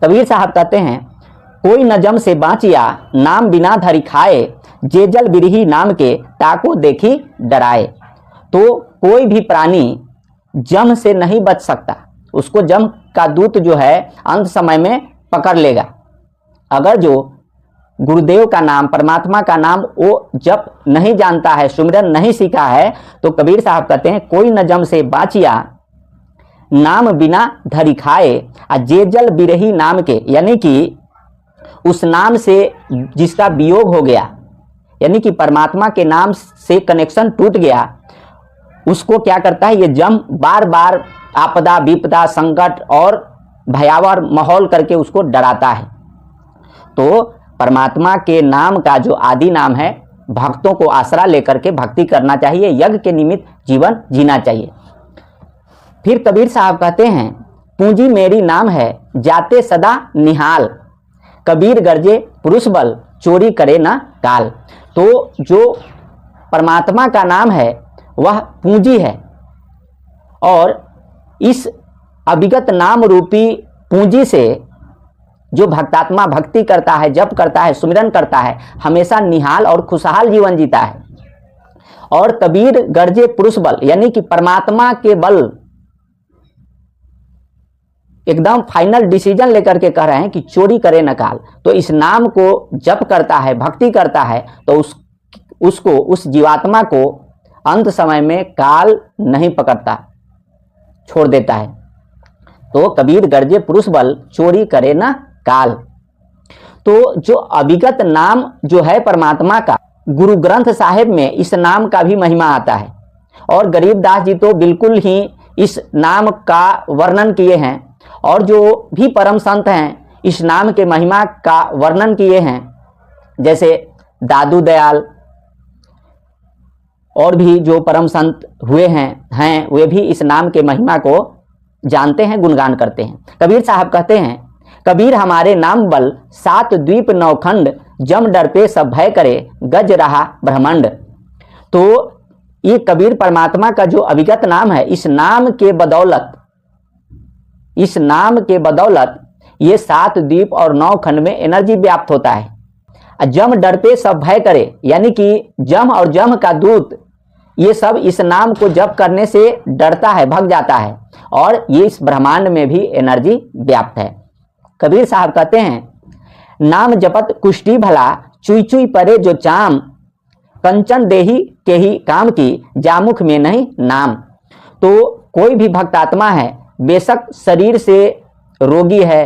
कबीर साहब कहते हैं, कोई न जम से बाँचिया नाम बिना धरी खाए, जे जल बिरही नाम के ताको देखी डराए। तो कोई भी प्राणी जम से नहीं बच सकता, उसको जम का दूत जो है अंत समय में पकड़ लेगा। अगर जो गुरुदेव का नाम, परमात्मा का नाम वो जप नहीं जानता है, सुमिरन नहीं सीखा है, तो कबीर साहब कहते हैं, कोई न जम से बाँचिया नाम बिना धरी खाए, जे जल बिरही नाम के, यानी कि उस नाम से जिसका वियोग हो गया, यानी कि परमात्मा के नाम से कनेक्शन टूट गया, उसको क्या करता है, ये जम बार बार आपदा विपदा संकट और भयावह माहौल करके उसको डराता है। तो परमात्मा के नाम का जो आदि नाम है, भक्तों को आसरा लेकर के भक्ति करना चाहिए, यज्ञ के निमित्त जीवन जीना चाहिए। फिर कबीर साहब कहते हैं, पूंजी मेरी नाम है जाते सदा निहाल, कबीर गर्जे पुरुष बल चोरी करे ना काल। तो जो परमात्मा का नाम है वह पूंजी है, और इस अविगत नाम रूपी पूंजी से जो भक्तात्मा भक्ति करता है, जप करता है, सुमिरन करता है, हमेशा निहाल और खुशहाल जीवन जीता है। और कबीर गर्जे पुरुष बल, यानी कि परमात्मा के बल एकदम फाइनल डिसीजन लेकर के कह रहे हैं कि चोरी करे न काल। तो इस नाम को जप करता है, भक्ति करता है, तो उसको उस जीवात्मा को अंत समय में काल नहीं पकड़ता, छोड़ देता है। तो कबीर गर्जे पुरुष बल चोरी करे ना काल। तो जो अविगत नाम जो है परमात्मा का, गुरु ग्रंथ साहिब में इस नाम का भी महिमा आता है, और गरीबदास जी तो बिल्कुल ही इस नाम का वर्णन किए हैं, और जो भी परम संत हैं इस नाम के महिमा का वर्णन किए हैं, जैसे दादू दयाल और भी जो परम संत हुए हैं वे भी इस नाम के महिमा को जानते हैं, गुणगान करते हैं। कबीर साहब कहते हैं, कबीर हमारे नाम बल 7 द्वीप 9 खंड, जम डर पे सब भय करे गज रहा ब्रह्मांड। तो ये कबीर परमात्मा का जो अविगत नाम है, इस नाम के बदौलत ये 7 द्वीप और 9 खंड में एनर्जी व्याप्त होता है। जम डर पे सब भय करे, यानी कि जम और जम का दूत ये सब इस नाम को जप करने से डरता है, भग जाता है, और ये इस ब्रह्मांड में भी एनर्जी व्याप्त है। कबीर साहब कहते हैं, नाम जपत कुष्टी भला, चुई चुई परे जो चाम, कंचन देही के ही काम की, जामुख में नहीं नाम। तो कोई भी भक्तात्मा है, बेशक शरीर से रोगी है,